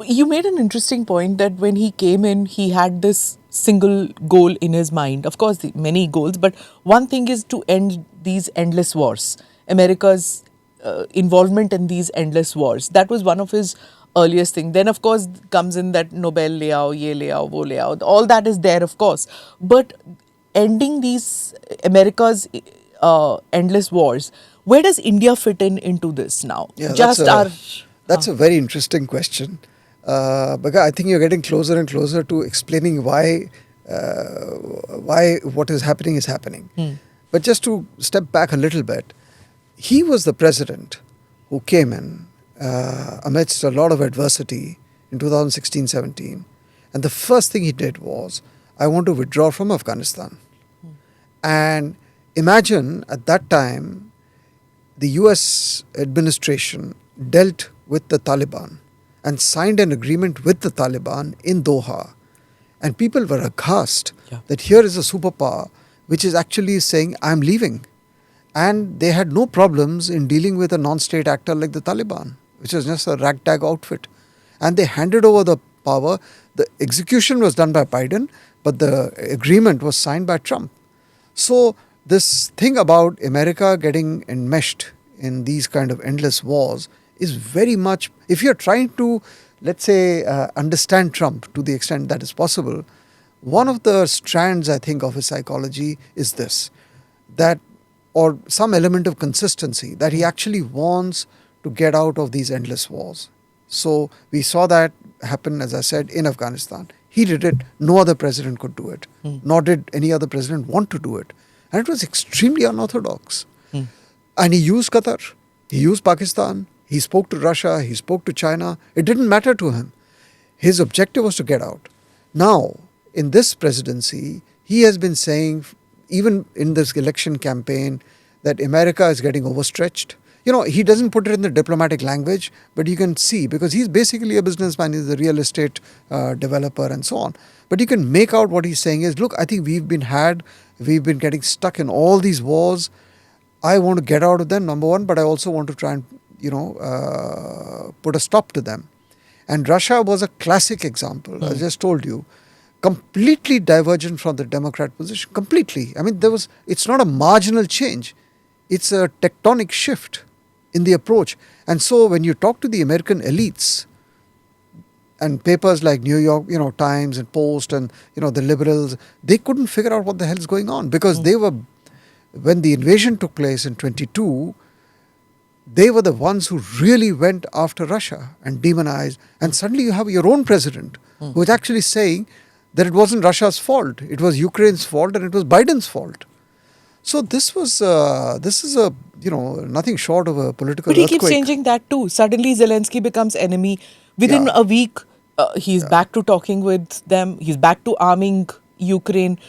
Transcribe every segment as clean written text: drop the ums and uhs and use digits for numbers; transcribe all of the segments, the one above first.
You made an interesting point that when he came in, he had this single goal in his mind. Of course, many goals, but one thing is to end these endless wars. America's involvement in these endless wars. That was one of his earliest thing. Then, of course, comes in that Nobel le aao, ye le aao, wo le aao. All that is there, of course. But ending these America's endless wars, where does India fit in into this now? Yeah, Just our that's a very interesting question. Because I think you're getting closer and closer to explaining why what is happening is happening. But just to step back a little bit, he was the president who came in amidst a lot of adversity in 2016-17. And the first thing he did was, I want to withdraw from Afghanistan. And imagine at that time, the US administration dealt with the Taliban and signed an agreement with the Taliban in Doha. And people were aghast that here is a superpower which is actually saying, I'm leaving. And they had no problems in dealing with a non-state actor like the Taliban, which is just a ragtag outfit. And they handed over the power. The execution was done by Biden, but the agreement was signed by Trump. So this thing about America getting enmeshed in these kind of endless wars is very much, if you're trying to, let's say, understand Trump to the extent that is possible, one of the strands, I think, of his psychology is this, that, or some element of consistency, that he actually wants to get out of these endless wars. So we saw that happen, as I said, in Afghanistan. He did it. No other president could do it. Nor did any other president want to do it. And it was extremely unorthodox. And he used Qatar. He used Pakistan. He spoke to Russia. He spoke to China. It didn't matter to him. His objective was to get out. Now, in this presidency, he has been saying, even in this election campaign, that America is getting overstretched. You know, he doesn't put it in the diplomatic language, but you can see, because he's basically a businessman, he's a real estate developer and so on. But you can make out what he's saying is, look, I think we've been getting stuck in all these wars. I want to get out of them, number one, but I also want to try and, put a stop to them. And Russia was a classic example, I just told you, completely divergent from the Democrat position, completely. I mean, it's not a marginal change. It's a tectonic shift in the approach. And so when you talk to the American elites and papers like New York, Times and Post and, the liberals, they couldn't figure out what the hell is going on, because when the invasion took place in 22, they were the ones who really went after Russia and demonized. And suddenly you have your own president who is actually saying that it wasn't Russia's fault. It was Ukraine's fault and it was Biden's fault. So this is nothing short of a political But he earthquake. keeps changing that too. Suddenly Zelensky becomes enemy. Within a week, he's back to talking with them. He's back to arming Ukraine.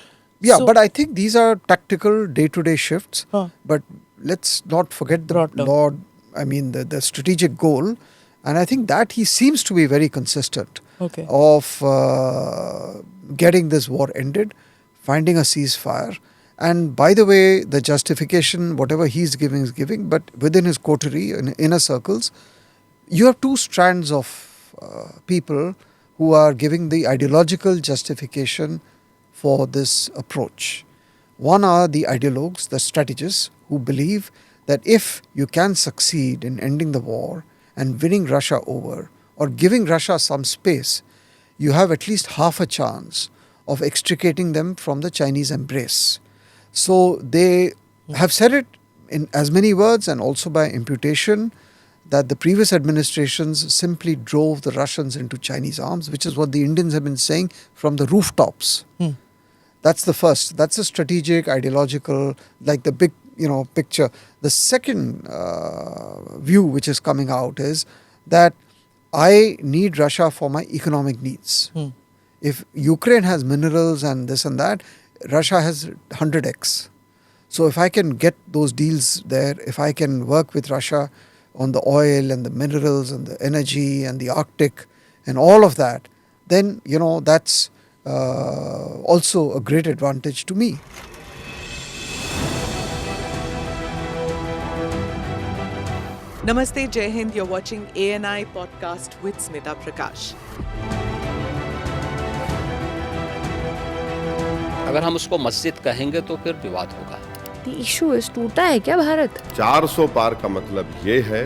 Yeah, but I think these are tactical day-to-day shifts. But let's not forget the strategic goal. And I think that he seems to be very consistent of getting this war ended, finding a ceasefire. And by the way, the justification, whatever he's giving is giving, but within his coterie, in inner circles, you have two strands of people who are giving the ideological justification for this approach. One are the ideologues, the strategists, who believe that if you can succeed in ending the war and winning Russia over, or giving Russia some space, you have at least half a chance of extricating them from the Chinese embrace. So they have said it in as many words and also by imputation that the previous administrations simply drove the Russians into Chinese arms, which is what the Indians have been saying from the rooftops. That's the first. That's a strategic, ideological, like the big, picture. The second view which is coming out is that I need Russia for my economic needs. If Ukraine has minerals and this and that, Russia has 100x. So if I can get those deals there, if I can work with Russia on the oil and the minerals and the energy and the Arctic and all of that, then, that's also a great advantage to me. Namaste, Jai Hind. You're watching ANI podcast with Smita Prakash. अगर हम उसको मस्जिद कहेंगे तो फिर विवाद होगा। The issue is टूटा है क्या भारत? 400 पार का मतलब ये है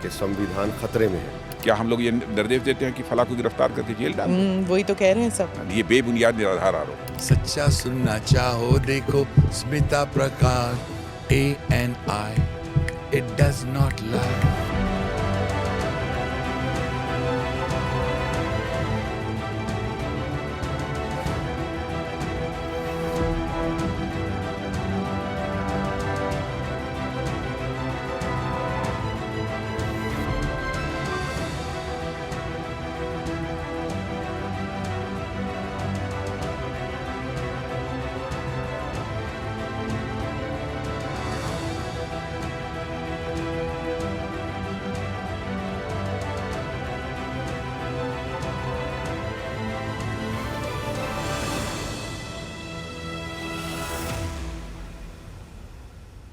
कि संविधान खतरे में है। क्या हम लोग ये निर्देश देते हैं कि फला को गिरफ्तार करके जेल डाल दें? वही तो कह रहे हैं सब। ये बेबुनियाद निराधार आरोप। सच्चा सुनना चाहो देखो स्मिता प्रकाश ANI, it does not lie.